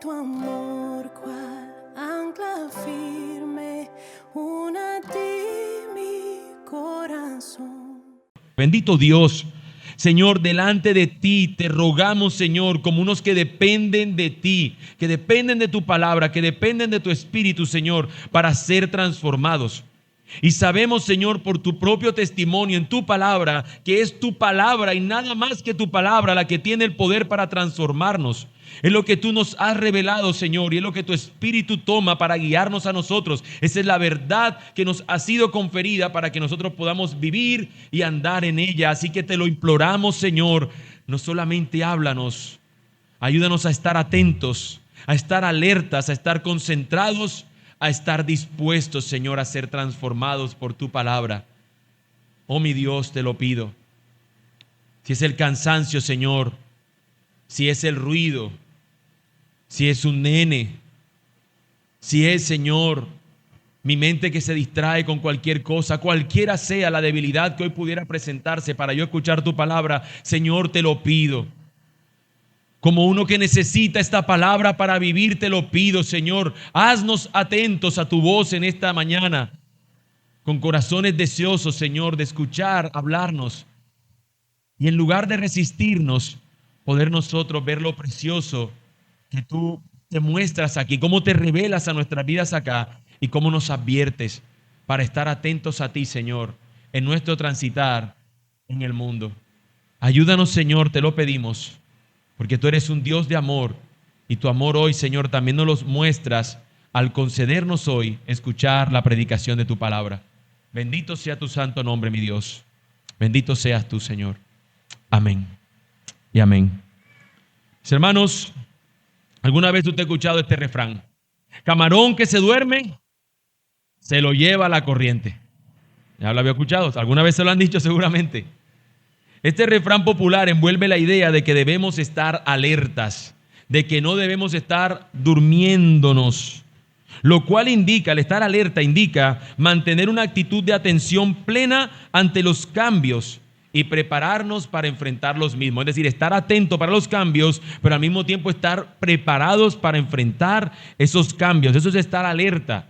tu amor, cual ancla firme, una a ti mi corazón. Bendito Dios, Señor, delante de ti te rogamos, Señor, como unos que dependen de ti, que dependen de tu palabra, que dependen de tu espíritu, Señor, para ser transformados. Y sabemos, Señor, por tu propio testimonio en tu palabra, que es tu palabra y nada más que tu palabra la que tiene el poder para transformarnos. Es lo que tú nos has revelado, Señor, y es lo que tu espíritu toma para guiarnos a nosotros. Esa es la verdad que nos ha sido conferida para que nosotros podamos vivir y andar en ella. Así que te lo imploramos, Señor, no solamente háblanos, ayúdanos a estar atentos, a estar alertas, a estar concentrados, a estar dispuestos, Señor, a ser transformados por tu palabra. Oh, mi Dios, te lo pido. Si es el cansancio, Señor, si es el ruido, si es un nene, si es, Señor, mi mente que se distrae con cualquier cosa, cualquiera sea la debilidad que hoy pudiera presentarse para yo escuchar tu palabra, Señor, te lo pido. Como uno que necesita esta palabra para vivir, te lo pido, Señor. Haznos atentos a tu voz en esta mañana, con corazones deseosos, Señor, de escuchar, hablarnos. Y en lugar de resistirnos, poder nosotros ver lo precioso que tú te muestras aquí, cómo te revelas a nuestras vidas acá y cómo nos adviertes para estar atentos a ti, Señor, en nuestro transitar en el mundo. Ayúdanos, Señor, te lo pedimos. Porque tú eres un Dios de amor y tu amor hoy, Señor, también nos lo muestras al concedernos hoy escuchar la predicación de tu palabra. Bendito sea tu santo nombre, mi Dios. Bendito seas tú, Señor. Amén y amén. Mis hermanos, ¿alguna vez usted ha escuchado este refrán? Camarón que se duerme, se lo lleva la corriente. ¿Ya lo había escuchado? ¿Alguna vez se lo han dicho seguramente? Este refrán popular envuelve la idea de que debemos estar alertas, de que no debemos estar durmiéndonos, lo cual indica, el estar alerta indica mantener una actitud de atención plena ante los cambios y prepararnos para enfrentar los mismos. Es decir, estar atento para los cambios, pero al mismo tiempo estar preparados para enfrentar esos cambios. Eso es estar alerta.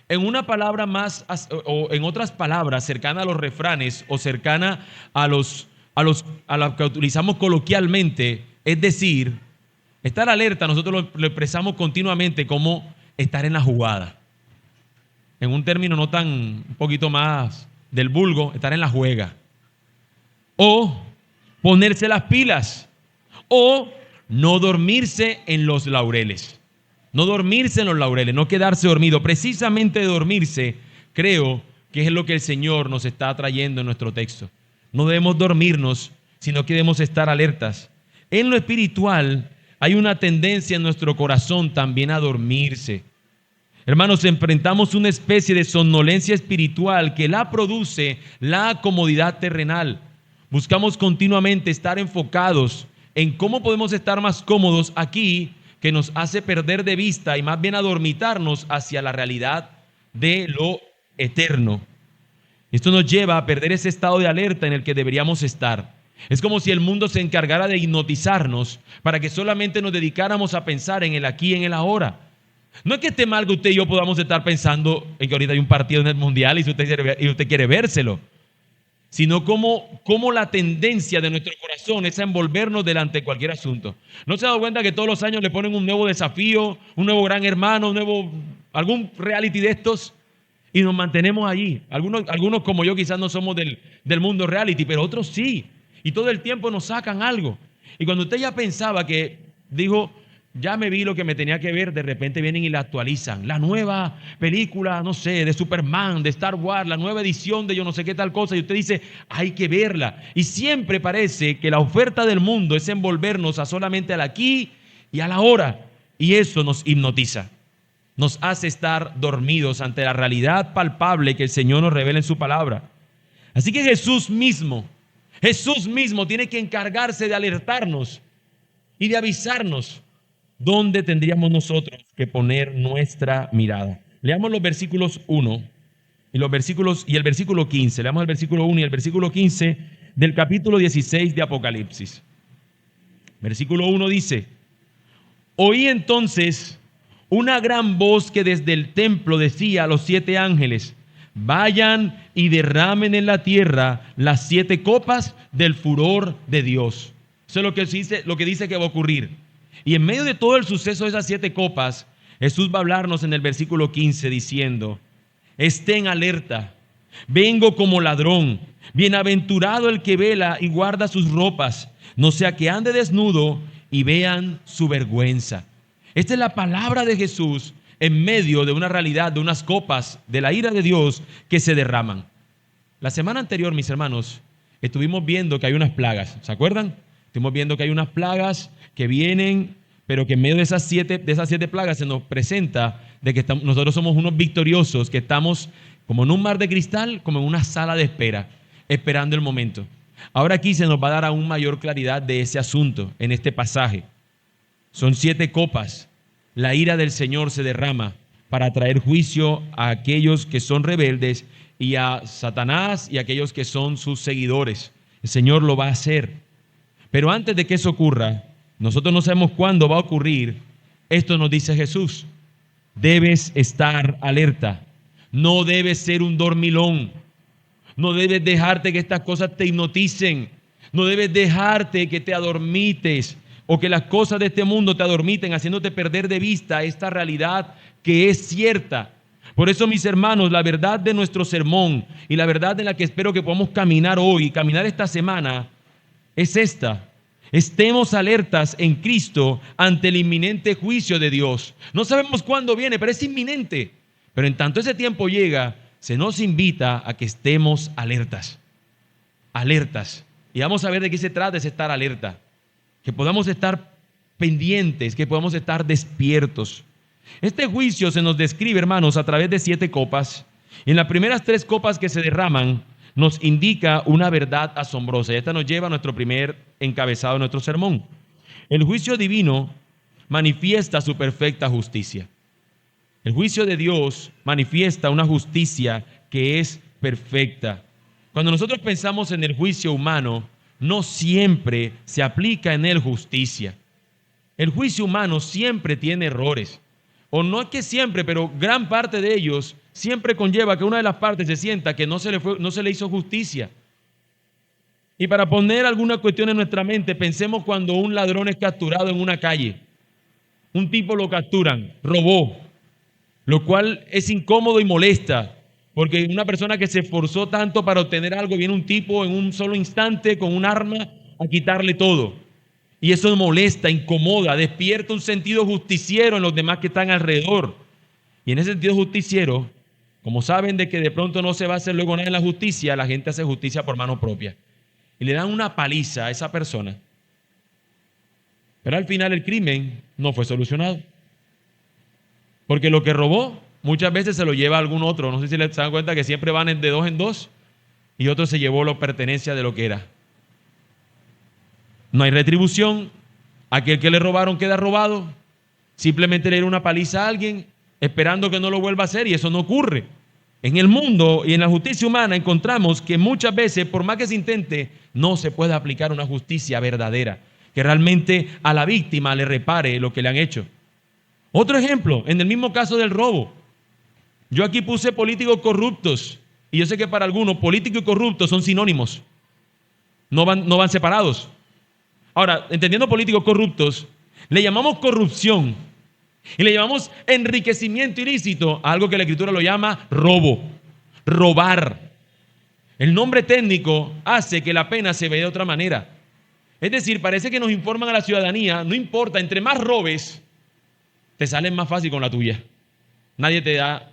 En una palabra más, o en otras palabras, cercana a los refranes o cercana a los que utilizamos coloquialmente, es decir, estar alerta, nosotros lo expresamos continuamente como estar en la jugada. En un término no tan, un poquito más del vulgo, estar en la juega. O ponerse las pilas. O no dormirse en los laureles. No dormirse en los laureles, no quedarse dormido. Precisamente de dormirse, creo que es lo que el Señor nos está trayendo en nuestro texto. No debemos dormirnos, sino que debemos estar alertas. En lo espiritual hay una tendencia en nuestro corazón también a dormirse. Hermanos, enfrentamos una especie de somnolencia espiritual que la produce la comodidad terrenal. Buscamos continuamente estar enfocados en cómo podemos estar más cómodos aquí, que nos hace perder de vista y más bien adormitarnos hacia la realidad de lo eterno. Esto nos lleva a perder ese estado de alerta en el que deberíamos estar. Es como si el mundo se encargara de hipnotizarnos para que solamente nos dedicáramos a pensar en el aquí y en el ahora. No es que esté mal que usted y yo podamos estar pensando en que ahorita hay un partido en el mundial y usted quiere vérselo, sino como la tendencia de nuestro corazón es a envolvernos delante de cualquier asunto. ¿No se ha dado cuenta que todos los años le ponen un nuevo desafío, un nuevo gran hermano, algún reality de estos? Y nos mantenemos allí. Algunos como yo quizás no somos del mundo reality, pero otros sí. Y todo el tiempo nos sacan algo. Y cuando usted ya pensaba que dijo, ya me vi lo que me tenía que ver, de repente vienen y la actualizan. La nueva película, no sé, de Superman, de Star Wars, la nueva edición de yo no sé qué tal cosa. Y usted dice, hay que verla. Y siempre parece que la oferta del mundo es envolvernos a solamente al aquí y a la ahora. Y eso nos hipnotiza. Nos hace estar dormidos ante la realidad palpable que el Señor nos revela en su palabra. Así que Jesús mismo tiene que encargarse de alertarnos y de avisarnos dónde tendríamos nosotros que poner nuestra mirada. Leamos los versículos 1 y el versículo 15. Leamos el versículo 1 y el versículo 15 del capítulo 16 de Apocalipsis. Versículo 1 dice: Oí entonces una gran voz que desde el templo decía a los 7 ángeles: vayan y derramen en la tierra las 7 copas del furor de Dios. Eso es lo que dice que va a ocurrir. Y en medio de todo el suceso de esas 7 copas, Jesús va a hablarnos en el versículo 15 diciendo: estén alerta, vengo como ladrón. Bienaventurado el que vela y guarda sus ropas, no sea que ande desnudo y vean su vergüenza. Esta es la palabra de Jesús en medio de una realidad, de unas copas de la ira de Dios que se derraman. La semana anterior, mis hermanos, estuvimos viendo que hay unas plagas. ¿Se acuerdan? Estuvimos viendo que hay unas plagas que vienen, pero que en medio de esas siete plagas se nos presenta de que nosotros somos unos victoriosos, que estamos como en un mar de cristal, como en una sala de espera, esperando el momento. Ahora aquí se nos va a dar aún mayor claridad de ese asunto en este pasaje. Son 7 copas. La ira del Señor se derrama para traer juicio a aquellos que son rebeldes y a Satanás y a aquellos que son sus seguidores. El Señor lo va a hacer. Pero antes de que eso ocurra, nosotros no sabemos cuándo va a ocurrir. Esto nos dice Jesús: debes estar alerta. No debes ser un dormilón. No debes dejarte que estas cosas te hipnoticen. No debes dejarte que te adormites o que las cosas de este mundo te adormiten, haciéndote perder de vista esta realidad que es cierta. Por eso, mis hermanos, la verdad de nuestro sermón y la verdad en la que espero que podamos caminar hoy, caminar esta semana, es esta: estemos alertas en Cristo ante el inminente juicio de Dios. No sabemos cuándo viene, pero es inminente. Pero en tanto ese tiempo llega, se nos invita a que estemos alertas. Alertas. Y vamos a ver de qué se trata ese estar alerta. Que podamos estar pendientes, que podamos estar despiertos. Este juicio se nos describe, hermanos, a través de 7 copas. Y en las primeras 3 copas que se derraman, nos indica una verdad asombrosa. Y esta nos lleva a nuestro primer encabezado de nuestro sermón. El juicio divino manifiesta su perfecta justicia. El juicio de Dios manifiesta una justicia que es perfecta. Cuando nosotros pensamos en el juicio humano, no siempre se aplica en él justicia. El juicio humano siempre tiene errores. O no es que siempre, pero gran parte de ellos siempre conlleva que una de las partes se sienta que no se le hizo justicia. Y para poner alguna cuestión en nuestra mente, pensemos cuando un ladrón es capturado en una calle. Un tipo lo capturan, robó, lo cual es incómodo y molesta, porque una persona que se esforzó tanto para obtener algo, viene un tipo en un solo instante con un arma a quitarle todo. Y eso molesta, incomoda, despierta un sentido justiciero en los demás que están alrededor. Y en ese sentido justiciero, como saben de que de pronto no se va a hacer luego nada en la justicia, la gente hace justicia por mano propia. Y le dan una paliza a esa persona. Pero al final el crimen no fue solucionado. Porque lo que robó muchas veces se lo lleva a algún otro. No sé si se dan cuenta que siempre van de 2 en 2 y otro se llevó la pertenencia de lo que era. No hay retribución. Aquel que le robaron queda robado. Simplemente le dieron una paliza a alguien esperando que no lo vuelva a hacer, y eso no ocurre. En el mundo y en la justicia humana encontramos que muchas veces, por más que se intente, no se puede aplicar una justicia verdadera, que realmente a la víctima le repare lo que le han hecho. Otro ejemplo, en el mismo caso del robo. Yo aquí puse políticos corruptos, y yo sé que para algunos político y corrupto son sinónimos, no van separados. Ahora, entendiendo políticos corruptos, le llamamos corrupción y le llamamos enriquecimiento ilícito a algo que la Escritura lo llama robo, robar. El nombre técnico hace que la pena se vea de otra manera. Es decir, parece que nos informan a la ciudadanía: no importa, entre más robes, te salen más fácil con la tuya. Nadie te da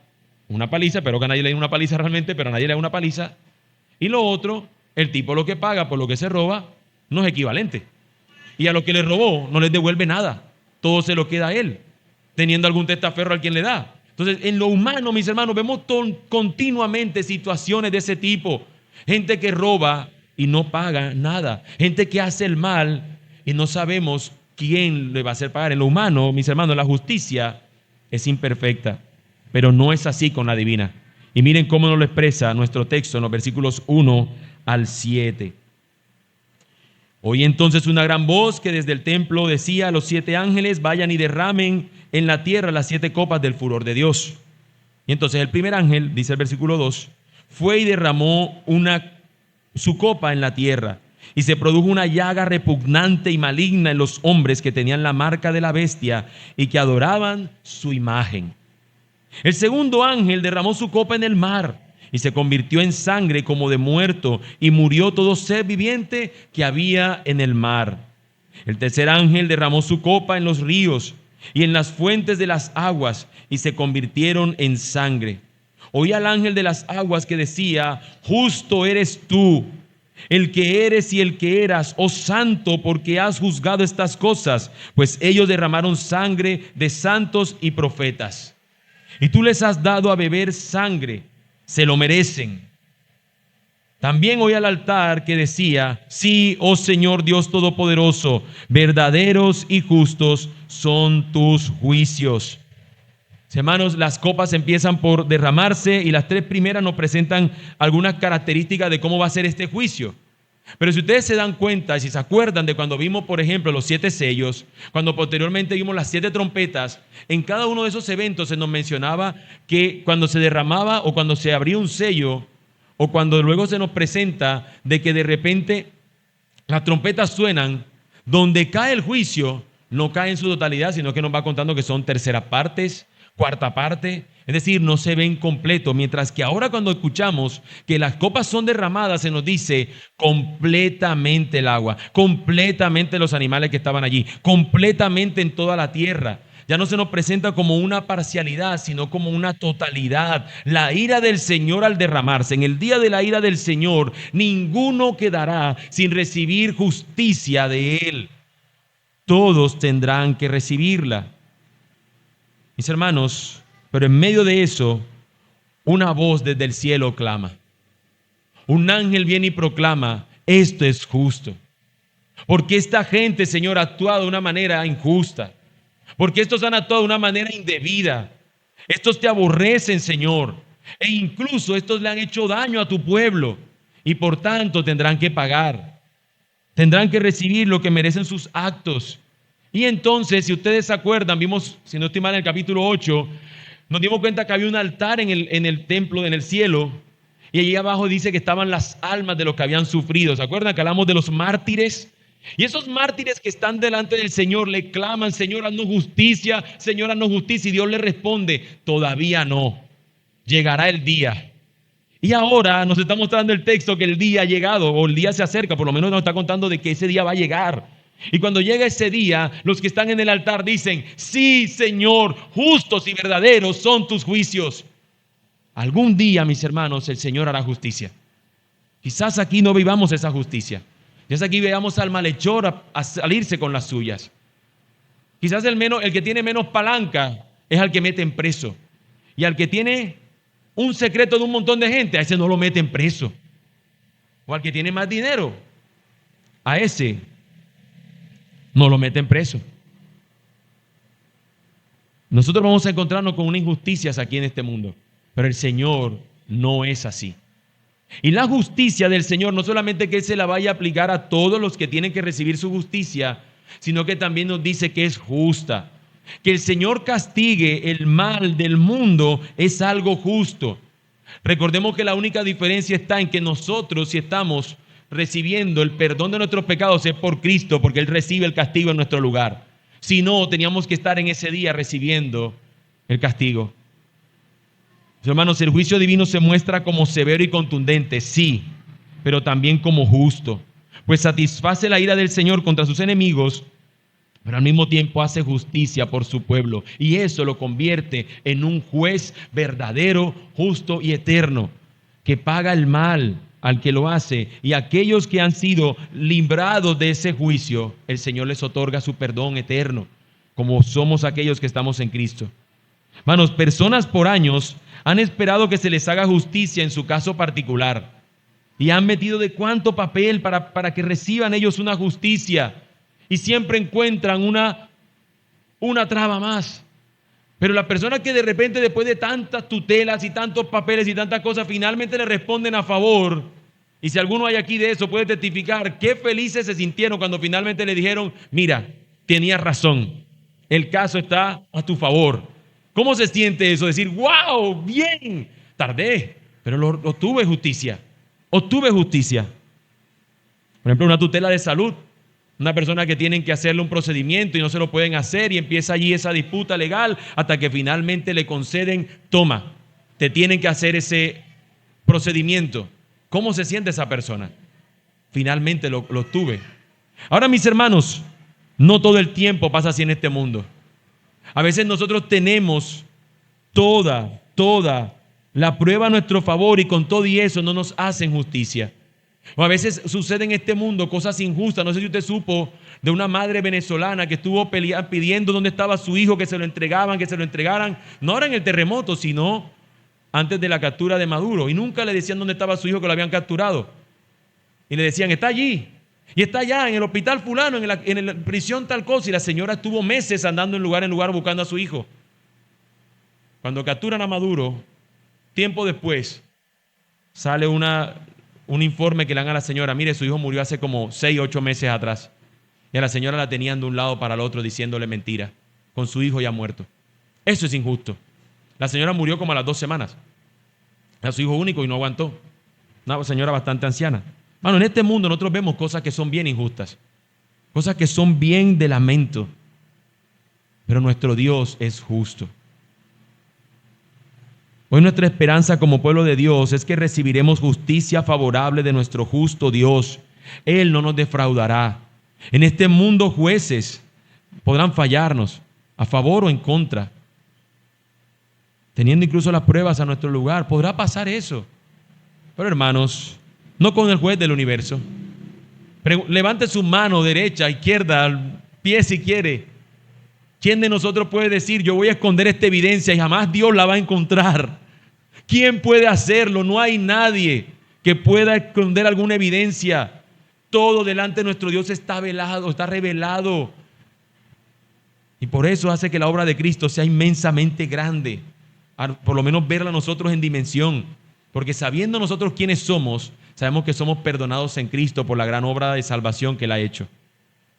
una paliza, pero que a nadie le dé una paliza realmente, pero a nadie le da una paliza. Y lo otro, el tipo lo que paga por lo que se roba no es equivalente. Y a lo que le robó no les devuelve nada. Todo se lo queda a él, teniendo algún testaferro al quien le da. Entonces, en lo humano, mis hermanos, vemos continuamente situaciones de ese tipo. Gente que roba y no paga nada. Gente que hace el mal y no sabemos quién le va a hacer pagar. En lo humano, mis hermanos, la justicia es imperfecta, pero no es así con la divina. Y miren cómo nos lo expresa nuestro texto en los versículos 1 al 7. Oí entonces una gran voz que desde el templo decía a los 7 ángeles: vayan y derramen en la tierra las 7 copas del furor de Dios. Y entonces el primer ángel, dice el versículo 2, fue y derramó su copa en la tierra, y se produjo una llaga repugnante y maligna en los hombres que tenían la marca de la bestia y que adoraban su imagen. El segundo ángel derramó su copa en el mar, y se convirtió en sangre como de muerto, y murió todo ser viviente que había en el mar. El tercer ángel derramó su copa en los ríos y en las fuentes de las aguas, y se convirtieron en sangre. Oí al ángel de las aguas que decía: justo eres tú, el que eres y el que eras, oh santo, porque has juzgado estas cosas, pues ellos derramaron sangre de santos y profetas. Y tú les has dado a beber sangre, se lo merecen. También oí al altar que decía: sí, oh Señor Dios Todopoderoso, verdaderos y justos son tus juicios. Hermanos, las copas empiezan por derramarse y las 3 primeras nos presentan algunas características de cómo va a ser este juicio. Pero si ustedes se dan cuenta, si se acuerdan de cuando vimos, por ejemplo, los 7 sellos, cuando posteriormente vimos las 7 trompetas, en cada uno de esos eventos se nos mencionaba que cuando se derramaba o cuando se abría un sello, o cuando luego se nos presenta de que de repente las trompetas suenan, donde cae el juicio, no cae en su totalidad, sino que nos va contando que son terceras partes, cuarta parte, es decir, no se ven completo, mientras que ahora cuando escuchamos que las copas son derramadas, se nos dice completamente el agua, completamente los animales que estaban allí, completamente en toda la tierra. Ya no se nos presenta como una parcialidad, sino como una totalidad. La ira del Señor al derramarse, en el día de la ira del Señor, ninguno quedará sin recibir justicia de Él. Todos tendrán que recibirla. Mis hermanos, pero en medio de eso, una voz desde el cielo clama. Un ángel viene y proclama: esto es justo. Porque esta gente, Señor, ha actuado de una manera injusta. Porque estos han actuado de una manera indebida. Estos te aborrecen, Señor. E incluso estos le han hecho daño a tu pueblo. Y por tanto tendrán que pagar. Tendrán que recibir lo que merecen sus actos. Y entonces, si ustedes se acuerdan, vimos, si no estoy mal, en el capítulo 8, nos dimos cuenta que había un altar en el templo, en el cielo, y allí abajo dice que estaban las almas de los que habían sufrido. ¿Se acuerdan que hablamos de los mártires? Y esos mártires que están delante del Señor le claman: Señor, haznos justicia, Señor, haznos justicia. Y Dios le responde: todavía no, llegará el día. Y ahora nos está mostrando el texto que el día ha llegado, o el día se acerca, por lo menos nos está contando de que ese día va a llegar. Y cuando llega ese día, los que están en el altar dicen: sí, Señor, justos y verdaderos son tus juicios. Algún día, mis hermanos, el Señor hará justicia. Quizás aquí no vivamos esa justicia. Quizás aquí veamos al malhechor a salirse con las suyas. Quizás el que tiene menos palanca es al que meten preso. Y al que tiene un secreto de un montón de gente, a ese no lo meten preso. O al que tiene más dinero, a ese no lo meten preso. Nosotros vamos a encontrarnos con unas injusticias aquí en este mundo, pero el Señor no es así. Y la justicia del Señor no solamente que Él se la vaya a aplicar a todos los que tienen que recibir su justicia, sino que también nos dice que es justa. Que el Señor castigue el mal del mundo es algo justo. Recordemos que la única diferencia está en que nosotros, si estamos recibiendo el perdón de nuestros pecados, es por Cristo, porque Él recibe el castigo en nuestro lugar. Si no, teníamos que estar en ese día recibiendo el castigo. Hermanos, el juicio divino se muestra como severo y contundente, sí, pero también como justo, pues satisface la ira del Señor contra sus enemigos, pero al mismo tiempo hace justicia por su pueblo, y eso lo convierte en un juez verdadero, justo y eterno, que paga el mal al que lo hace, y aquellos que han sido librados de ese juicio, el Señor les otorga su perdón eterno, como somos aquellos que estamos en Cristo. Hermanos, personas por años han esperado que se les haga justicia en su caso particular y han metido de cuánto papel para que reciban ellos una justicia, y siempre encuentran una traba más. Pero las personas que de repente, después de tantas tutelas y tantos papeles y tantas cosas, finalmente le responden a favor, Y si alguno hay aquí de eso, puede testificar qué felices se sintieron cuando finalmente le dijeron, mira, tenías razón, el caso está a tu favor. ¿Cómo se siente eso? Decir, wow, bien, tardé, pero obtuve justicia. Obtuve justicia. Por ejemplo, una tutela de salud. Una persona que tienen que hacerle un procedimiento y no se lo pueden hacer y empieza allí esa disputa legal hasta que finalmente le conceden, toma, te tienen que hacer ese procedimiento. ¿Cómo se siente esa persona? Finalmente lo obtuve. Ahora, mis hermanos, no todo el tiempo pasa así en este mundo. A veces nosotros tenemos toda la prueba a nuestro favor y con todo y eso no nos hacen justicia. O a veces sucede en este mundo cosas injustas. No sé si usted supo de una madre venezolana que estuvo pidiendo dónde estaba su hijo, que se lo entregaran, no ahora en el terremoto, sino antes de la captura de Maduro. Y nunca le decían dónde estaba su hijo que lo habían capturado. Y le decían, está allí, y está allá, en el hospital fulano, en la prisión tal cosa. Y la señora estuvo meses andando en lugar buscando a su hijo. Cuando capturan a Maduro, tiempo después, sale un informe que le dan a la señora, mire, su hijo murió hace como 6, 8 meses atrás. Y a la señora la tenían de un lado para el otro diciéndole mentira, con su hijo ya muerto. Eso es injusto. La señora murió como a las 2 semanas. Era su hijo único y no aguantó. Una señora bastante anciana. Bueno, en este mundo nosotros vemos cosas que son bien injustas, cosas que son bien de lamento, pero nuestro Dios es justo. Hoy nuestra esperanza como pueblo de Dios es que recibiremos justicia favorable de nuestro justo Dios. Él no nos defraudará. En este mundo jueces podrán fallarnos a favor o en contra, teniendo incluso las pruebas a nuestro lugar. Podrá pasar eso. Pero hermanos, no con el juez del universo. Levante su mano derecha, izquierda, al pie si quiere. ¿Quién de nosotros puede decir, yo voy a esconder esta evidencia y jamás Dios la va a encontrar? ¿Quién puede hacerlo? No hay nadie que pueda esconder alguna evidencia. Todo delante de nuestro Dios está velado, está revelado. Y por eso hace que la obra de Cristo sea inmensamente grande. Por lo menos verla nosotros en dimensión. Porque sabiendo nosotros quiénes somos, sabemos que somos perdonados en Cristo por la gran obra de salvación que Él ha hecho.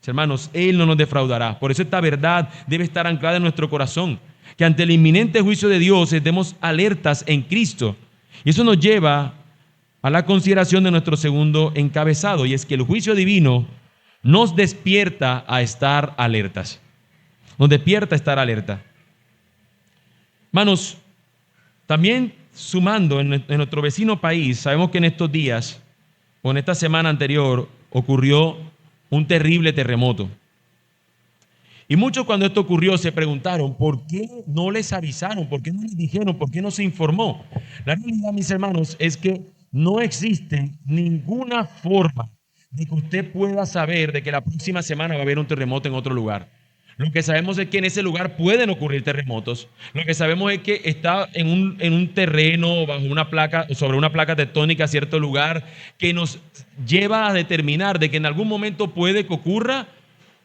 Hermanos, Él no nos defraudará. Por eso esta verdad debe estar anclada en nuestro corazón. Que ante el inminente juicio de Dios estemos alertas en Cristo. Y eso nos lleva a la consideración de nuestro segundo encabezado. Y es que el juicio divino nos despierta a estar alertas. Nos despierta a estar alerta. Hermanos, también sumando en nuestro vecino país, sabemos que en estos días o en esta semana anterior ocurrió un terrible terremoto. Y muchos cuando esto ocurrió se preguntaron, ¿por qué no les avisaron? ¿Por qué no les dijeron? ¿Por qué no se informó? La realidad, mis hermanos, es que no existe ninguna forma de que usted pueda saber de que la próxima semana va a haber un terremoto en otro lugar. Lo que sabemos es que en ese lugar pueden ocurrir terremotos. Lo que sabemos es que está en un terreno, bajo una placa, sobre una placa tectónica, cierto lugar, que nos lleva a determinar de que en algún momento puede que ocurra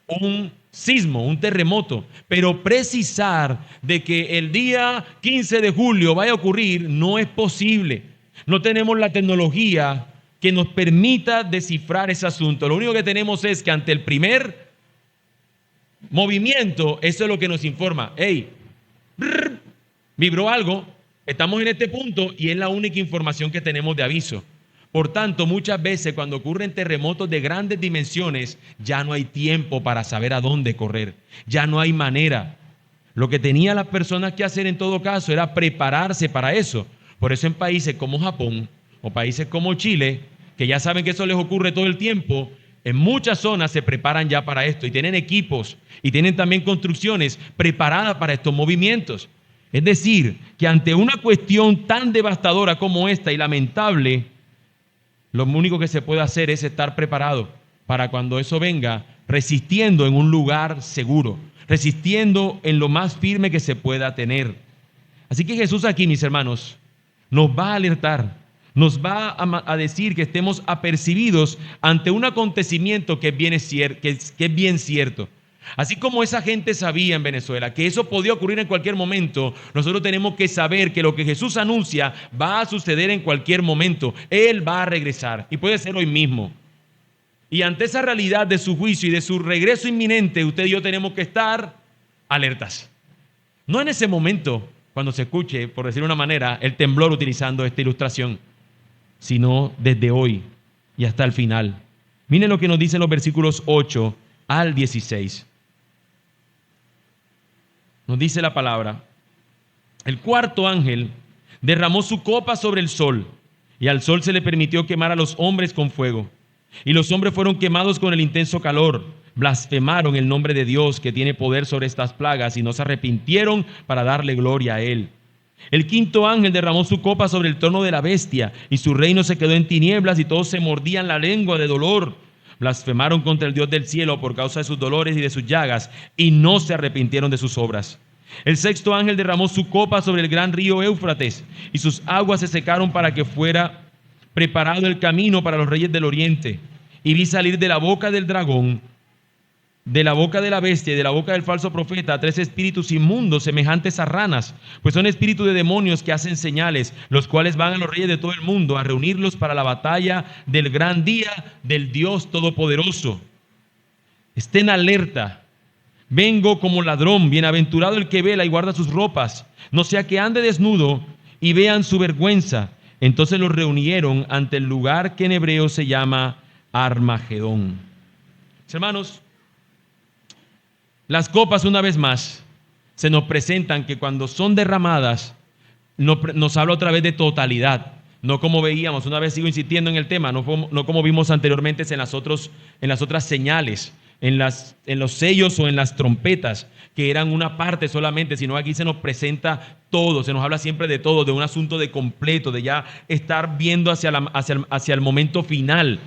un sismo, un terremoto. Pero precisar de que el día 15 de julio vaya a ocurrir no es posible. No tenemos la tecnología que nos permita descifrar ese asunto. Lo único que tenemos es que ante el primer movimiento, eso es lo que nos informa. Hey, vibró algo, estamos en este punto y es la única información que tenemos de aviso. Por tanto, muchas veces cuando ocurren terremotos de grandes dimensiones, ya no hay tiempo para saber a dónde correr. Ya no hay manera. Lo que tenían las personas que hacer en todo caso era prepararse para eso. Por eso en países como Japón o países como Chile, que ya saben que eso les ocurre todo el tiempo, en muchas zonas se preparan ya para esto y tienen equipos y tienen también construcciones preparadas para estos movimientos. Es decir, que ante una cuestión tan devastadora como esta y lamentable, lo único que se puede hacer es estar preparado para cuando eso venga, resistiendo en un lugar seguro, resistiendo en lo más firme que se pueda tener. Así que Jesús aquí, mis hermanos, nos va a alertar. Nos va a decir que estemos apercibidos ante un acontecimiento que es bien cierto. Así como esa gente sabía en Venezuela que eso podía ocurrir en cualquier momento, nosotros tenemos que saber que lo que Jesús anuncia va a suceder en cualquier momento. Él va a regresar y puede ser hoy mismo. Y ante esa realidad de su juicio y de su regreso inminente, usted y yo tenemos que estar alertas. No en ese momento, cuando se escuche, por decir de una manera, el temblor utilizando esta ilustración, sino desde hoy y hasta el final. Miren lo que nos dicen los versículos 8 al 16. Nos dice la palabra: el cuarto ángel derramó su copa sobre el sol, y al sol se le permitió quemar a los hombres con fuego. Y los hombres fueron quemados con el intenso calor. Blasfemaron el nombre de Dios, que tiene poder sobre estas plagas, y no se arrepintieron para darle gloria a Él. El quinto ángel derramó su copa sobre el trono de la bestia, y su reino se quedó en tinieblas, y todos se mordían la lengua de dolor. Blasfemaron contra el Dios del cielo por causa de sus dolores y de sus llagas, y no se arrepintieron de sus obras. El sexto ángel derramó su copa sobre el gran río Éufrates, y sus aguas se secaron para que fuera preparado el camino para los reyes del oriente. Y vi salir de la boca del dragón, de la boca de la bestia y de la boca del falso profeta, 3 espíritus inmundos semejantes a ranas, pues son espíritus de demonios que hacen señales, los cuales van a los reyes de todo el mundo a reunirlos para la batalla del gran día del Dios Todopoderoso. Estén alerta. Vengo como ladrón. Bienaventurado el que vela y guarda sus ropas, no sea que ande desnudo y vean su vergüenza. Entonces los reunieron ante el lugar que en hebreo se llama Armagedón. Hermanos, las copas, una vez más, se nos presentan que cuando son derramadas, nos habla otra vez de totalidad. No como veíamos, una vez sigo insistiendo en el tema, no como vimos anteriormente en las otras señales, en los sellos o en las trompetas, que eran una parte solamente, sino aquí se nos presenta todo, se nos habla siempre de todo, de un asunto de completo, de ya estar viendo hacia el momento final.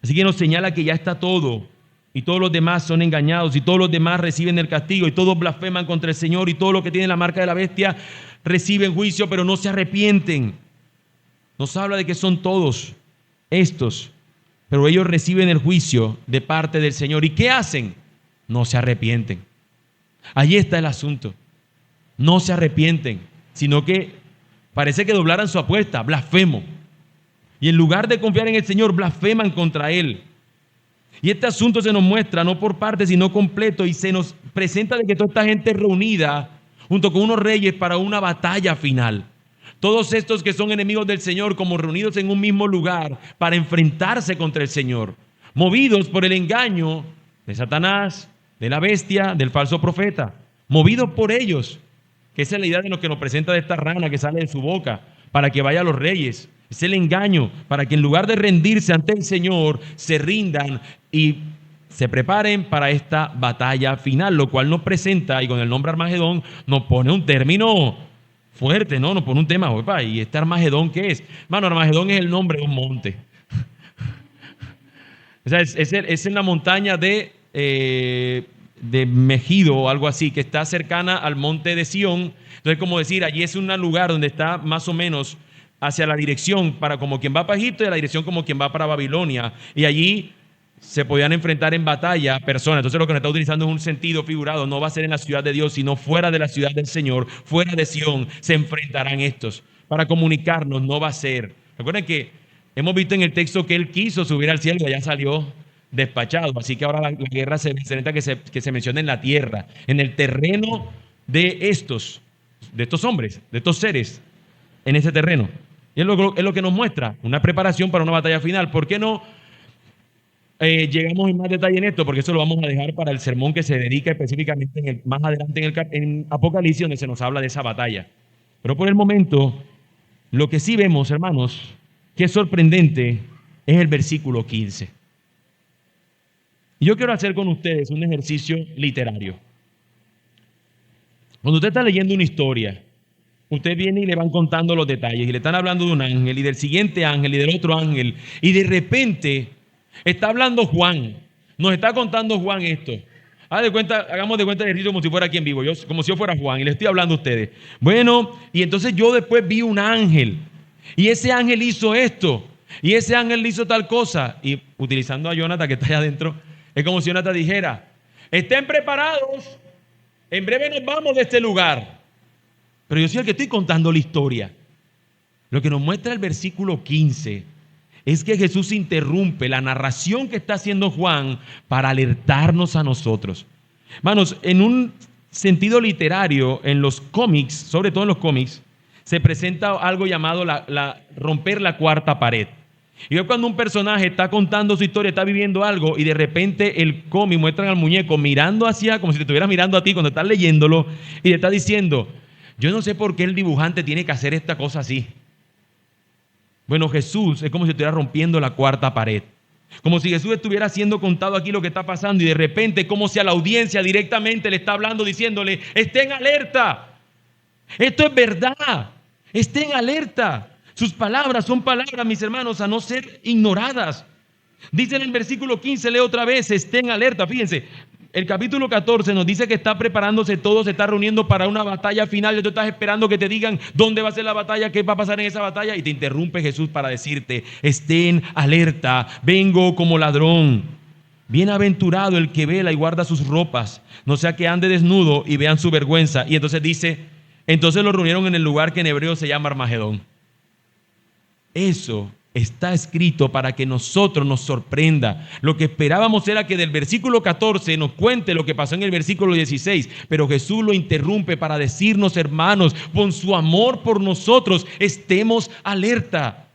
Así que nos señala que ya está todo, y todos los demás son engañados, y todos los demás reciben el castigo, y todos blasfeman contra el Señor, y todo lo que tiene la marca de la bestia reciben juicio, pero no se arrepienten. Nos habla de que son todos estos, pero ellos reciben el juicio de parte del Señor. ¿Y qué hacen? No se arrepienten. Allí está el asunto. No se arrepienten, sino que parece que doblaran su apuesta, blasfemo. Y en lugar de confiar en el Señor, blasfeman contra Él. Y este asunto se nos muestra no por partes, sino completo, y se nos presenta de que toda esta gente reunida junto con unos reyes para una batalla final. Todos estos que son enemigos del Señor, como reunidos en un mismo lugar para enfrentarse contra el Señor, movidos por el engaño de Satanás, de la bestia, del falso profeta, movidos por ellos, que esa es la idea de lo que nos presenta de esta rana que sale de su boca, para que vaya a los reyes. Es el engaño, para que en lugar de rendirse ante el Señor, se rindan y se preparen para esta batalla final, lo cual nos presenta, y con el nombre Armagedón, nos pone un término fuerte, ¿no? Nos pone un tema, opa, ¿y este Armagedón qué es? Mano, Armagedón es el nombre de un monte. O sea, es en la montaña de Megido o algo así, que está cercana al monte de Sión. Entonces, como decir, allí es un lugar donde está más o menos hacia la dirección para como quien va para Egipto y a la dirección como quien va para Babilonia. Y allí se podían enfrentar en batalla personas. Entonces lo que nos está utilizando es un sentido figurado. No va a ser en la ciudad de Dios, sino fuera de la ciudad del Señor, fuera de Sión, se enfrentarán estos. Para comunicarnos no va a ser. Recuerden que hemos visto en el texto que Él quiso subir al cielo y allá salió despachado. Así que ahora la guerra se necesita que se mencione en la tierra, en el terreno de estos hombres, de estos seres, en ese terreno. Y es lo que nos muestra, una preparación para una batalla final. ¿Por qué no llegamos en más detalle en esto? Porque eso lo vamos a dejar para el sermón que se dedica específicamente más adelante en Apocalipsis, donde se nos habla de esa batalla. Pero por el momento, lo que sí vemos, hermanos, que es sorprendente, es el versículo 15. Y yo quiero hacer con ustedes un ejercicio literario. Cuando usted está leyendo una historia, usted viene y le van contando los detalles, y le están hablando de un ángel, y del siguiente ángel, y del otro ángel, y de repente está hablando Juan, nos está contando Juan esto. Hagamos de cuenta el ejercicio como si fuera aquí en vivo, como si yo fuera Juan, y le estoy hablando a ustedes. Bueno, y entonces yo después vi un ángel, y ese ángel hizo esto, y ese ángel hizo tal cosa, y utilizando a Jonathan que está allá adentro, es como si Jonathan dijera, Estén preparados. En breve nos vamos de este lugar. Pero yo soy el que estoy contando la historia. Lo que nos muestra el versículo 15 es que Jesús interrumpe la narración que está haciendo Juan para alertarnos a nosotros. Hermanos, en un sentido literario, en los cómics, sobre todo en los cómics, se presenta algo llamado romper la cuarta pared. Y es cuando un personaje está contando su historia, está viviendo algo y de repente el cómic muestra al muñeco mirando hacia, como si te estuviera mirando a ti cuando estás leyéndolo y te está diciendo, yo no sé por qué el dibujante tiene que hacer esta cosa así. Bueno, Jesús es como si estuviera rompiendo la cuarta pared. Como si Jesús estuviera siendo contado aquí lo que está pasando y de repente como si a la audiencia directamente le está hablando diciéndole, estén alerta, esto es verdad, estén alerta. Sus palabras son palabras, mis hermanos, a no ser ignoradas. Dice en el versículo 15, leo otra vez, estén alerta. Fíjense, el capítulo 14 nos dice que está preparándose todo, se está reuniendo para una batalla final. Y tú estás esperando que te digan dónde va a ser la batalla, qué va a pasar en esa batalla. Y te interrumpe Jesús para decirte, estén alerta, vengo como ladrón. Bienaventurado el que vela y guarda sus ropas, no sea que ande desnudo y vean su vergüenza. Y entonces dice, entonces lo reunieron en el lugar que en hebreo se llama Armagedón. Eso está escrito para que nosotros nos sorprenda. Lo que esperábamos era que del versículo 14 nos cuente lo que pasó en el versículo 16, pero Jesús lo interrumpe para decirnos, hermanos, con su amor por nosotros, estemos alerta.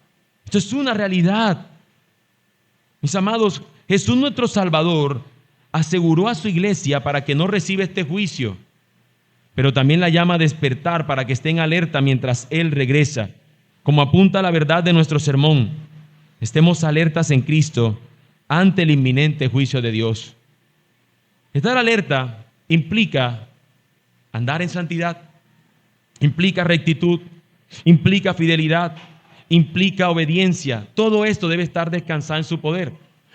Esto es una realidad. Mis amados, Jesús nuestro Salvador aseguró a su iglesia para que no reciba este juicio, pero también la llama a despertar para que estén alerta mientras Él regresa. Como apunta la verdad de nuestro sermón, estemos alertas en Cristo ante el inminente juicio de Dios. Estar alerta implica andar en santidad, implica rectitud, implica fidelidad, implica obediencia. Todo esto debe estar descansado en su poder.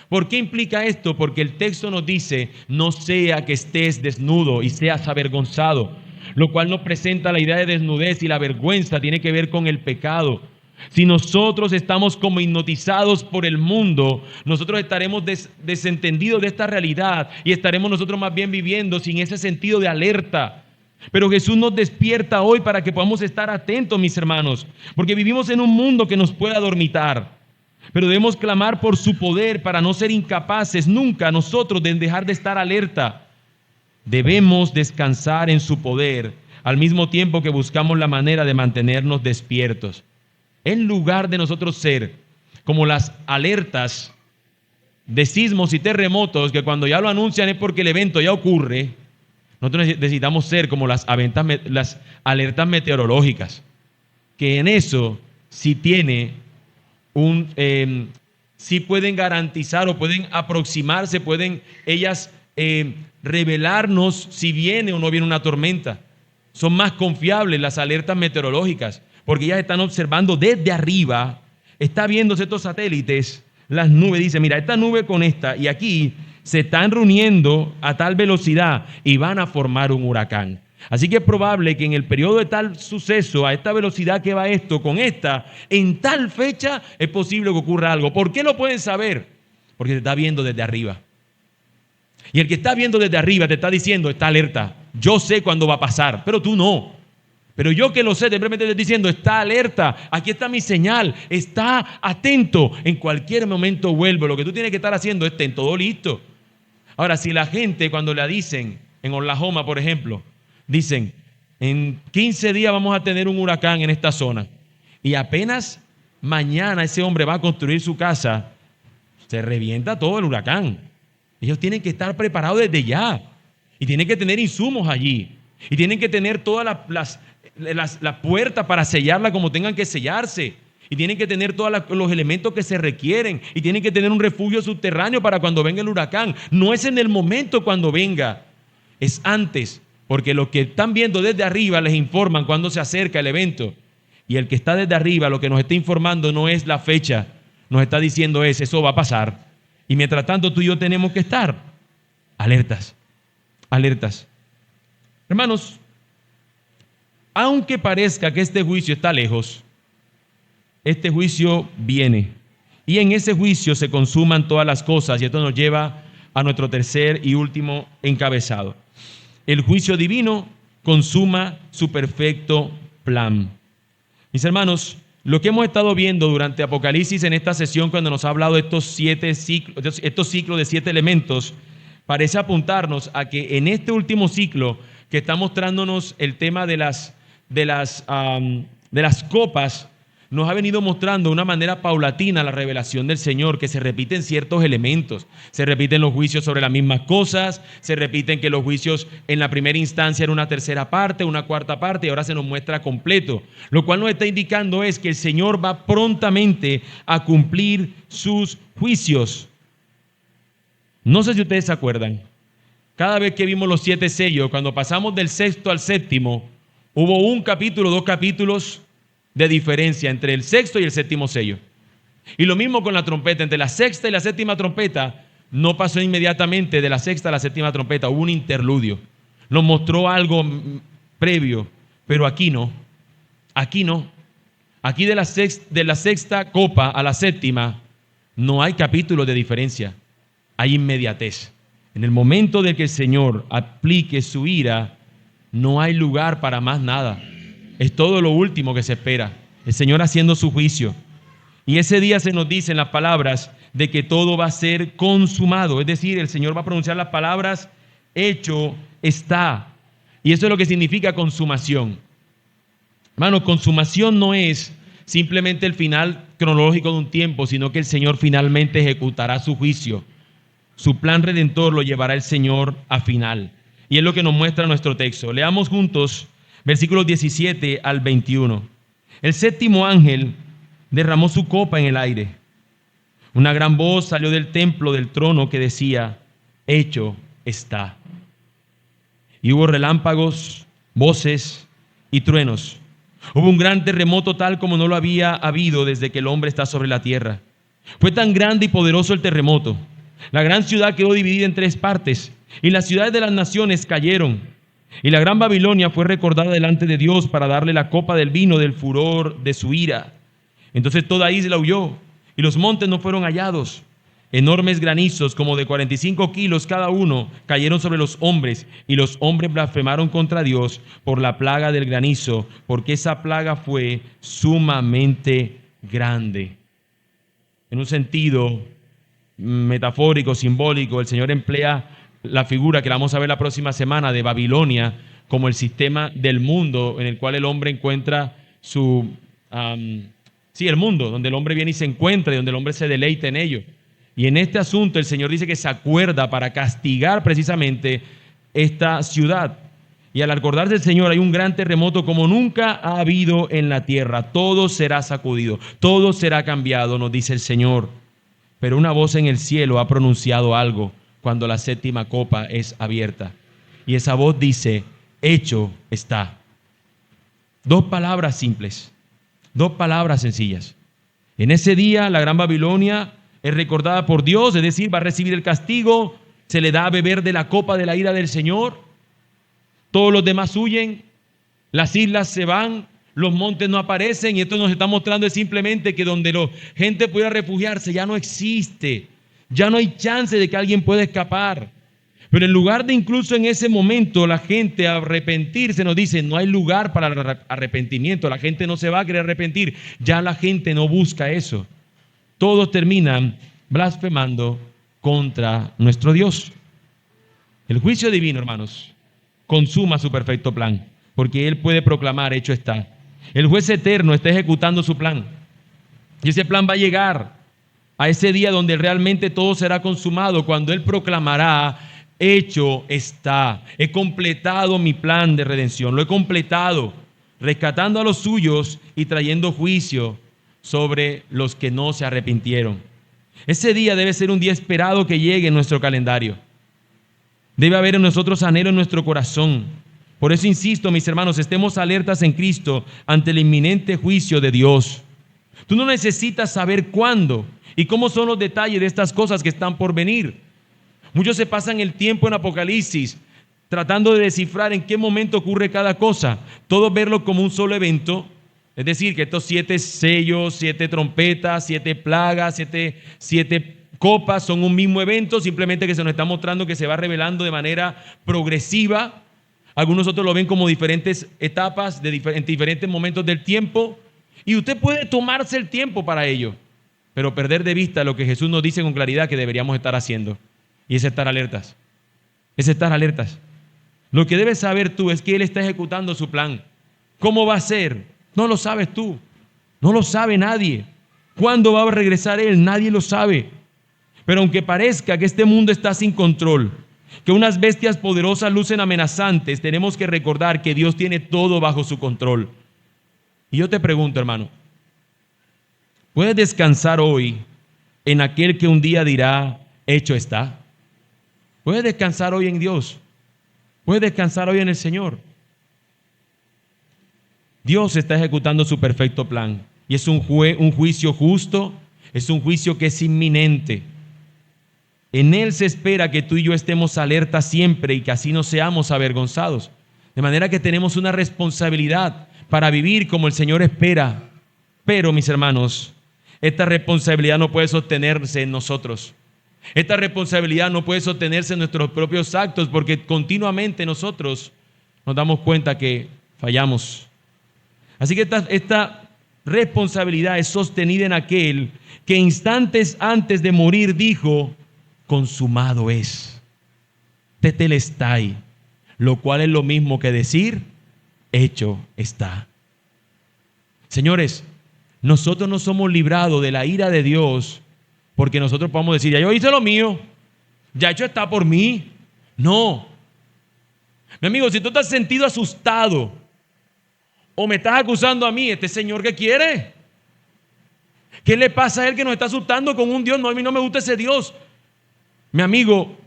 ¿Por qué implica esto? Porque el texto nos dice, no sea que estés desnudo y seas avergonzado. Lo cual nos presenta la idea de desnudez y la vergüenza tiene que ver con el pecado. Si nosotros estamos como hipnotizados por el mundo, nosotros estaremos desentendidos de esta realidad y estaremos nosotros más bien viviendo sin ese sentido de alerta. Pero Jesús nos despierta hoy para que podamos estar atentos, mis hermanos, porque vivimos en un mundo que nos puede adormitar. Pero debemos clamar por su poder para no ser incapaces nunca nosotros de dejar de estar alerta. Debemos descansar en su poder al mismo tiempo que buscamos la manera de mantenernos despiertos. En lugar de nosotros ser como las alertas de sismos y terremotos que cuando ya lo anuncian es porque el evento ya ocurre, nosotros necesitamos ser como las alertas meteorológicas, que en eso sí tiene sí pueden garantizar o pueden aproximarse, pueden ellas revelarnos si viene o no viene una tormenta. Son más confiables las alertas meteorológicas porque ellas están observando desde arriba, está viéndose estos satélites, las nubes, dice, mira, esta nube con esta y aquí se están reuniendo a tal velocidad y van a formar un huracán. Así que es probable que en el periodo de tal suceso, a esta velocidad que va esto, con esta, en tal fecha es posible que ocurra algo. ¿Por qué lo pueden saber? Porque se está viendo desde arriba. Y el que está viendo desde arriba te está diciendo, está alerta. Yo sé cuándo va a pasar, pero tú no. Pero yo que lo sé, simplemente te estoy diciendo, está alerta. Aquí está mi señal. Está atento. En cualquier momento vuelvo. Lo que tú tienes que estar haciendo es ten todo listo. Ahora, si la gente cuando le dicen, en Oklahoma, por ejemplo, dicen, en 15 días vamos a tener un huracán en esta zona. Y apenas mañana ese hombre va a construir su casa, se revienta todo el huracán. Ellos tienen que estar preparados desde ya. Y tienen que tener insumos allí. Y tienen que tener todas las puertas para sellarla como tengan que sellarse. Y tienen que tener todos los elementos que se requieren. Y tienen que tener un refugio subterráneo para cuando venga el huracán. No es en el momento cuando venga, es antes. Porque los que están viendo desde arriba les informan cuando se acerca el evento. Y el que está desde arriba lo que nos está informando no es la fecha. Nos está diciendo eso va a pasar. Y mientras tanto tú y yo tenemos que estar alertas. Alertas. Hermanos, aunque parezca que este juicio está lejos, este juicio viene. Y en ese juicio se consuman todas las cosas. Y esto nos lleva a nuestro tercer y último encabezado. El juicio divino consuma su perfecto plan. Mis hermanos, lo que hemos estado viendo durante Apocalipsis en esta sesión, cuando nos ha hablado de estos ciclos de 7 elementos, parece apuntarnos a que en este último ciclo que está mostrándonos el tema de las copas, nos ha venido mostrando de una manera paulatina la revelación del Señor, que se repiten ciertos elementos. Se repiten los juicios sobre las mismas cosas, se repiten que los juicios en la primera instancia eran una tercera parte, una cuarta parte, y ahora se nos muestra completo. Lo cual nos está indicando es que el Señor va prontamente a cumplir sus juicios. No sé si ustedes se acuerdan, cada vez que vimos los 7 sellos, cuando pasamos del sexto al séptimo, hubo un capítulo, 2 capítulos de diferencia entre el sexto y el séptimo sello. Y lo mismo con la trompeta, entre la sexta y la séptima trompeta, no pasó inmediatamente de la sexta a la séptima trompeta, hubo un interludio. Nos mostró algo previo, pero aquí no. Aquí no. Aquí de la sexta copa a la séptima no hay capítulo de diferencia, hay inmediatez. En el momento de que el Señor aplique su ira, no hay lugar para más nada. Es todo lo último que se espera. El Señor haciendo su juicio. Y ese día se nos dicen las palabras de que todo va a ser consumado. Es decir, el Señor va a pronunciar las palabras, hecho está. Y eso es lo que significa consumación. Hermano, consumación no es simplemente el final cronológico de un tiempo, sino que el Señor finalmente ejecutará su juicio. Su plan redentor lo llevará el Señor a final. Y es lo que nos muestra nuestro texto. Leamos juntos versículos 17 al 21. El séptimo ángel derramó su copa en el aire. Una gran voz salió del templo del trono que decía, hecho está. Y hubo relámpagos, voces y truenos. Hubo un gran terremoto tal como no lo había habido desde que el hombre está sobre la tierra. Fue tan grande y poderoso el terremoto. La gran ciudad quedó dividida en 3 partes, y las ciudades de las naciones cayeron. Y la gran Babilonia fue recordada delante de Dios para darle la copa del vino del furor de su ira. Entonces toda isla huyó, y los montes no fueron hallados. Enormes granizos, como de 45 kilos cada uno, cayeron sobre los hombres, y los hombres blasfemaron contra Dios por la plaga del granizo, porque esa plaga fue sumamente grande. En un sentido metafórico, simbólico, el Señor emplea la figura que la vamos a ver la próxima semana de Babilonia como el sistema del mundo en el cual el hombre encuentra el mundo, donde el hombre viene y se encuentra y donde el hombre se deleita en ello. Y en este asunto el Señor dice que se acuerda para castigar precisamente esta ciudad. Y al acordarse del Señor hay un gran terremoto como nunca ha habido en la tierra. Todo será sacudido, todo será cambiado, nos dice el Señor. Pero una voz en el cielo ha pronunciado algo cuando la séptima copa es abierta. Y esa voz dice, hecho está. 2 palabras simples, 2 palabras sencillas. En ese día la gran Babilonia es recordada por Dios, es decir, va a recibir el castigo, se le da a beber de la copa de la ira del Señor. Todos los demás huyen, las islas se van, los montes no aparecen, y esto nos está mostrando es simplemente que donde la gente pudiera refugiarse ya no existe. Ya no hay chance de que alguien pueda escapar. Pero en lugar de incluso en ese momento la gente arrepentirse, nos dice, no hay lugar para el arrepentimiento. La gente no se va a querer arrepentir. Ya la gente no busca eso. Todos terminan blasfemando contra nuestro Dios. El juicio divino, hermanos, consuma su perfecto plan, porque Él puede proclamar, hecho está. El juez eterno está ejecutando su plan. Y ese plan va a llegar a ese día donde realmente todo será consumado, cuando Él proclamará, hecho está. He completado mi plan de redención, lo he completado, rescatando a los suyos y trayendo juicio sobre los que no se arrepintieron. Ese día debe ser un día esperado que llegue en nuestro calendario. Debe haber en nosotros anhelo en nuestro corazón. Por eso insisto, mis hermanos, estemos alertas en Cristo ante el inminente juicio de Dios. Tú no necesitas saber cuándo y cómo son los detalles de estas cosas que están por venir. Muchos se pasan el tiempo en Apocalipsis tratando de descifrar en qué momento ocurre cada cosa. Todos verlo como un solo evento. Es decir, que estos 7 sellos, 7 trompetas, 7 plagas, 7 copas, son un mismo evento, simplemente que se nos está mostrando que se va revelando de manera progresiva. Algunos otros lo ven como diferentes etapas en diferentes momentos del tiempo. Y usted puede tomarse el tiempo para ello, pero perder de vista lo que Jesús nos dice con claridad que deberíamos estar haciendo. Y es estar alertas. Es estar alertas. Lo que debes saber tú es que Él está ejecutando su plan. ¿Cómo va a ser? No lo sabes tú. No lo sabe nadie. ¿Cuándo va a regresar Él? Nadie lo sabe. Pero aunque parezca que este mundo está sin control, que unas bestias poderosas lucen amenazantes, tenemos que recordar que Dios tiene todo bajo su control. Y yo te pregunto, hermano, ¿puedes descansar hoy en aquel que un día dirá, hecho está? ¿Puedes descansar hoy en Dios? ¿Puedes descansar hoy en el Señor? Dios está ejecutando su perfecto plan y es un juicio justo, es un juicio que es inminente. En Él se espera que tú y yo estemos alerta siempre y que así no seamos avergonzados. De manera que tenemos una responsabilidad para vivir como el Señor espera. Pero, mis hermanos, esta responsabilidad no puede sostenerse en nosotros. Esta responsabilidad no puede sostenerse en nuestros propios actos, porque continuamente nosotros nos damos cuenta que fallamos. Así que esta responsabilidad es sostenida en aquel que instantes antes de morir dijo, consumado es, tetelestai, lo cual es lo mismo que decir, hecho está. Señores, nosotros no somos librados de la ira de Dios porque nosotros podamos decir, ya yo hice lo mío, ya hecho está por mí. No. Mi amigo, si tú te has sentido asustado o me estás acusando a mí, ¿este Señor qué quiere? ¿Qué le pasa a Él que nos está asustando con un Dios? No, a mí no me gusta ese Dios. Mi amigo,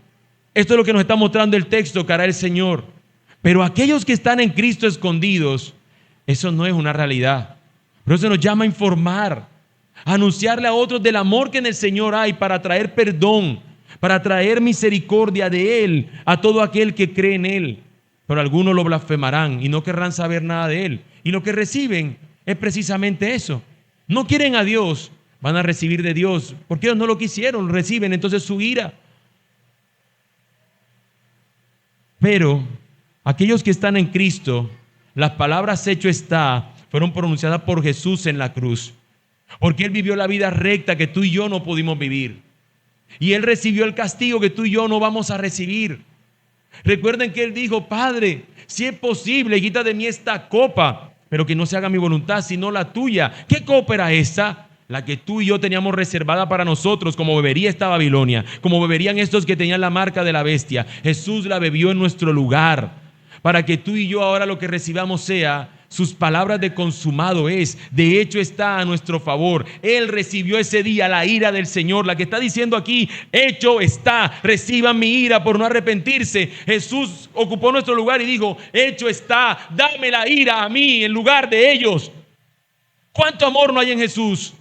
esto es lo que nos está mostrando el texto que hará el Señor. Pero aquellos que están en Cristo escondidos, eso no es una realidad. Pero eso nos llama a informar, a anunciarle a otros del amor que en el Señor hay para traer perdón, para traer misericordia de Él a todo aquel que cree en Él. Pero algunos lo blasfemarán y no querrán saber nada de Él. Y lo que reciben es precisamente eso. No quieren a Dios, van a recibir de Dios. Porque ellos no lo quisieron, reciben entonces su ira. Pero aquellos que están en Cristo, las palabras hecho está fueron pronunciadas por Jesús en la cruz. Porque Él vivió la vida recta que tú y yo no pudimos vivir. Y Él recibió el castigo que tú y yo no vamos a recibir. Recuerden que Él dijo, Padre, si es posible, quita de mí esta copa, pero que no se haga mi voluntad, sino la tuya. ¿Qué copa era esa? La que tú y yo teníamos reservada para nosotros, como bebería esta Babilonia, como beberían estos que tenían la marca de la bestia. Jesús la bebió en nuestro lugar, para que tú y yo ahora lo que recibamos sea sus palabras de consumado es, de hecho está a nuestro favor. Él recibió ese día la ira del Señor, la que está diciendo aquí, hecho está, reciban mi ira por no arrepentirse. Jesús ocupó nuestro lugar y dijo, hecho está, dame la ira a mí en lugar de ellos. ¿Cuánto amor no hay en Jesús?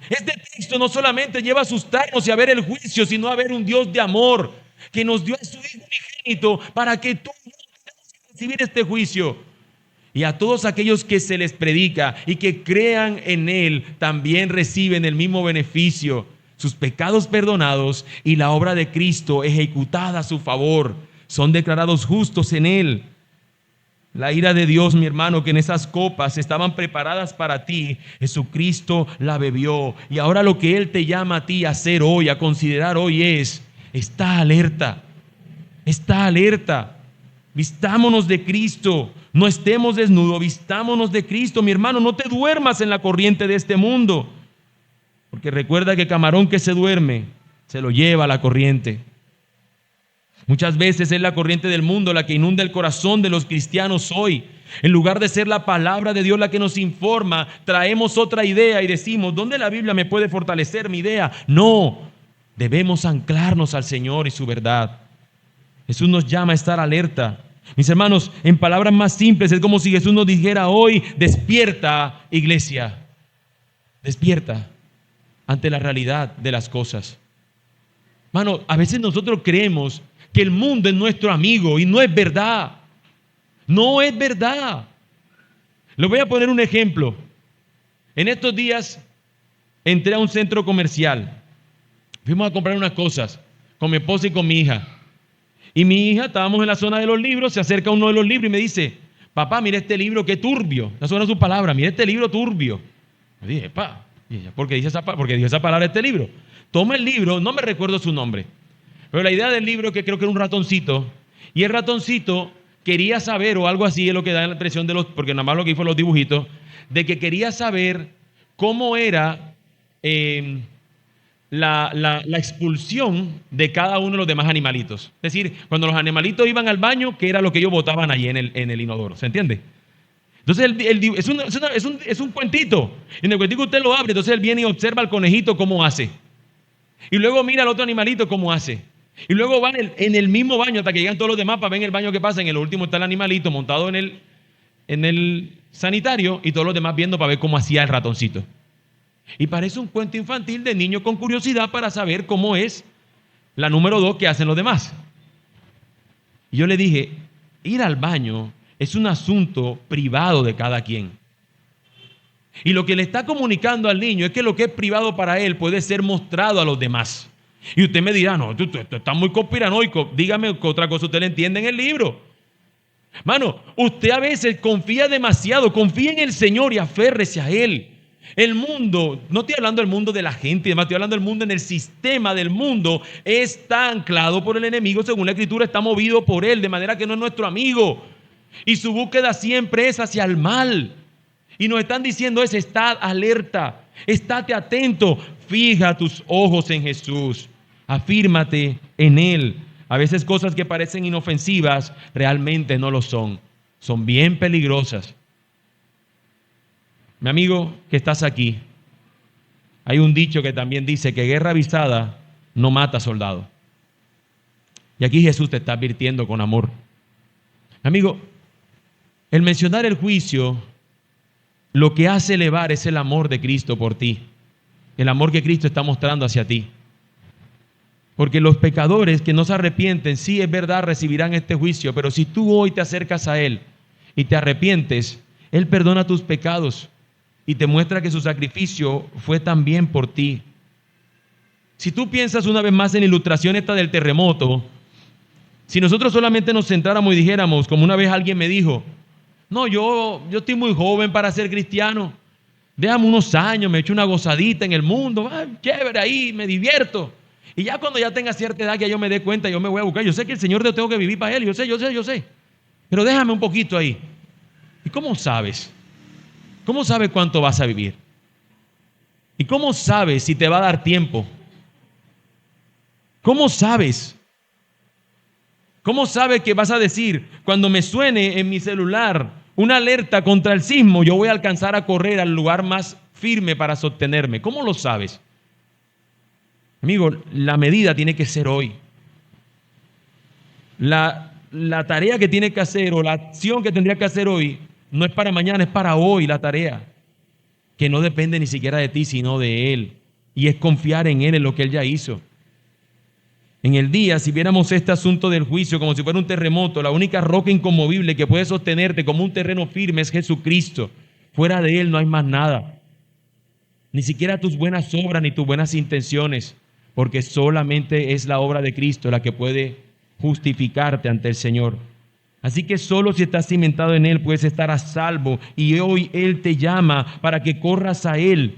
Este texto no solamente lleva a asustarnos y a ver el juicio, sino a ver un Dios de amor que nos dio a su Hijo unigénito para que tú y yo tengamos que recibir este juicio. Y a todos aquellos que se les predica y que crean en Él, también reciben el mismo beneficio, sus pecados perdonados y la obra de Cristo ejecutada a su favor. Son declarados justos en Él. La ira de Dios, mi hermano, que en esas copas estaban preparadas para ti, Jesucristo la bebió. Y ahora lo que Él te llama a ti a hacer hoy, a considerar hoy es, está alerta, está alerta. Vistámonos de Cristo, no estemos desnudos, vistámonos de Cristo. Mi hermano, no te duermas en la corriente de este mundo, porque recuerda que camarón que se duerme, se lo lleva la corriente. Muchas veces es la corriente del mundo la que inunda el corazón de los cristianos hoy. En lugar de ser la palabra de Dios la que nos informa, traemos otra idea y decimos, ¿dónde la Biblia me puede fortalecer mi idea? No, debemos anclarnos al Señor y su verdad. Jesús nos llama a estar alerta. Mis hermanos, en palabras más simples, es como si Jesús nos dijera hoy, despierta, iglesia. Despierta ante la realidad de las cosas. Hermano, a veces nosotros creemos que el mundo es nuestro amigo y no es verdad. No es verdad. Les voy a poner un ejemplo. En estos días entré a un centro comercial Fuimos a comprar unas cosas con mi esposa y con mi hija. Y mi hija, estábamos en la zona de los libros, se acerca uno de los libros y me dice, papá, mira este libro, qué turbio. Esas son sus palabras, mira este libro turbio. Yo dije, ¿y ella por qué dijo esa palabra este libro? Toma el libro, no me recuerdo su nombre, pero la idea del libro es que creo que era un ratoncito, y el ratoncito quería saber, o algo así es lo que da la impresión de porque nada más lo que hizo los dibujitos, de que quería saber cómo era la expulsión de cada uno de los demás animalitos. Es decir, cuando los animalitos iban al baño, ¿qué era lo que ellos botaban allí en el inodoro? ¿Se entiende? Entonces es un cuentito. En el cuentito usted lo abre, entonces él viene y observa al conejito cómo hace. Y luego mira al otro animalito cómo hace. Y luego van en el mismo baño hasta que llegan todos los demás para ver el baño que pasa. En el último está el animalito montado en el sanitario y todos los demás viendo para ver cómo hacía el ratoncito. Y parece un cuento infantil de niño con curiosidad para saber cómo es la número 2 que hacen los demás. Y yo le dije, ir al baño es un asunto privado de cada quien. Y lo que le está comunicando al niño es que lo que es privado para él puede ser mostrado a los demás. Y usted me dirá, no, tú estás muy conspiranoico. Dígame qué otra cosa usted le entiende en el libro. Mano, usted a veces confía demasiado, confía en el Señor y aférrese a Él. El mundo, no estoy hablando del mundo de la gente, además estoy hablando del mundo en el sistema del mundo, está anclado por el enemigo, según la Escritura, está movido por él, de manera que no es nuestro amigo. Y su búsqueda siempre es hacia el mal. Y nos están diciendo estad alerta, estate atento, fija tus ojos en Jesús, afírmate en Él. A veces cosas que parecen inofensivas realmente no lo son, son bien peligrosas. Mi amigo que estás aquí, hay un dicho que también dice que guerra avisada no mata soldado. Y aquí Jesús te está advirtiendo con amor. Amigo, el mencionar el juicio, lo que hace elevar es el amor de Cristo por ti. El amor que Cristo está mostrando hacia ti. Porque los pecadores que no se arrepienten, sí es verdad, recibirán este juicio. Pero si tú hoy te acercas a Él y te arrepientes, Él perdona tus pecados y te muestra que su sacrificio fue también por ti. Si tú piensas una vez más en la ilustración esta del terremoto, si nosotros solamente nos centráramos y dijéramos, como una vez alguien me dijo, no, yo estoy muy joven para ser cristiano, déjame unos años, me echo una gozadita en el mundo, chévere ahí, me divierto. Y ya cuando ya tenga cierta edad que yo me dé cuenta, yo me voy a buscar. Yo sé que el Señor yo tengo que vivir para Él, yo sé. Pero déjame un poquito ahí. ¿Y cómo sabes? ¿Cómo sabes cuánto vas a vivir? ¿Y cómo sabes si te va a dar tiempo? ¿Cómo sabes? ¿Cómo sabes que vas a decir, cuando me suene en mi celular una alerta contra el sismo, yo voy a alcanzar a correr al lugar más firme para sostenerme? ¿Cómo lo sabes? Amigo, la medida tiene que ser hoy. La tarea que tiene que hacer o la acción que tendría que hacer hoy no es para mañana, es para hoy la tarea. Que no depende ni siquiera de ti, sino de Él. Y es confiar en Él, en lo que Él ya hizo. En el día, si viéramos este asunto del juicio como si fuera un terremoto, la única roca inconmovible que puede sostenerte como un terreno firme es Jesucristo. Fuera de Él no hay más nada. Ni siquiera tus buenas obras ni tus buenas intenciones. Porque solamente es la obra de Cristo la que puede justificarte ante el Señor. Así que solo si estás cimentado en Él puedes estar a salvo. Y hoy Él te llama para que corras a Él,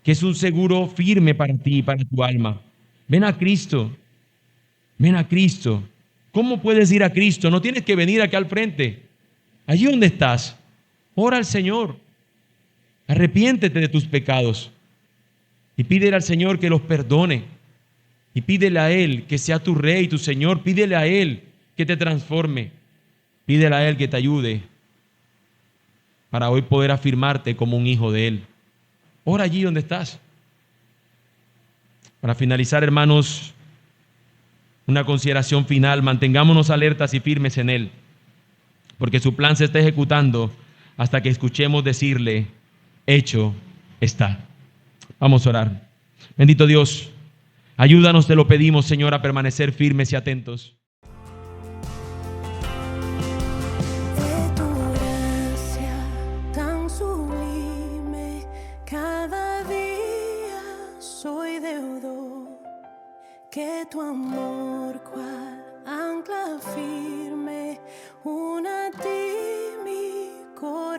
que es un seguro firme para ti y para tu alma. Ven a Cristo. Ven a Cristo. ¿Cómo puedes ir a Cristo? No tienes que venir acá al frente. Allí donde estás, ora al Señor. Arrepiéntete de tus pecados. Y pídele al Señor que los perdone. Y pídele a Él que sea tu Rey, tu Señor. Pídele a Él que te transforme. Pídele a Él que te ayude para hoy poder afirmarte como un hijo de Él. Ora allí donde estás. Para finalizar, hermanos, una consideración final. Mantengámonos alertas y firmes en Él, porque su plan se está ejecutando hasta que escuchemos decirle, hecho está. Vamos a orar. Bendito Dios, ayúdanos, te lo pedimos, Señor, a permanecer firmes y atentos. De tu gracia tan sublime, cada día soy deudor. que tu amor cual ancla firme, una a ti mi corazón.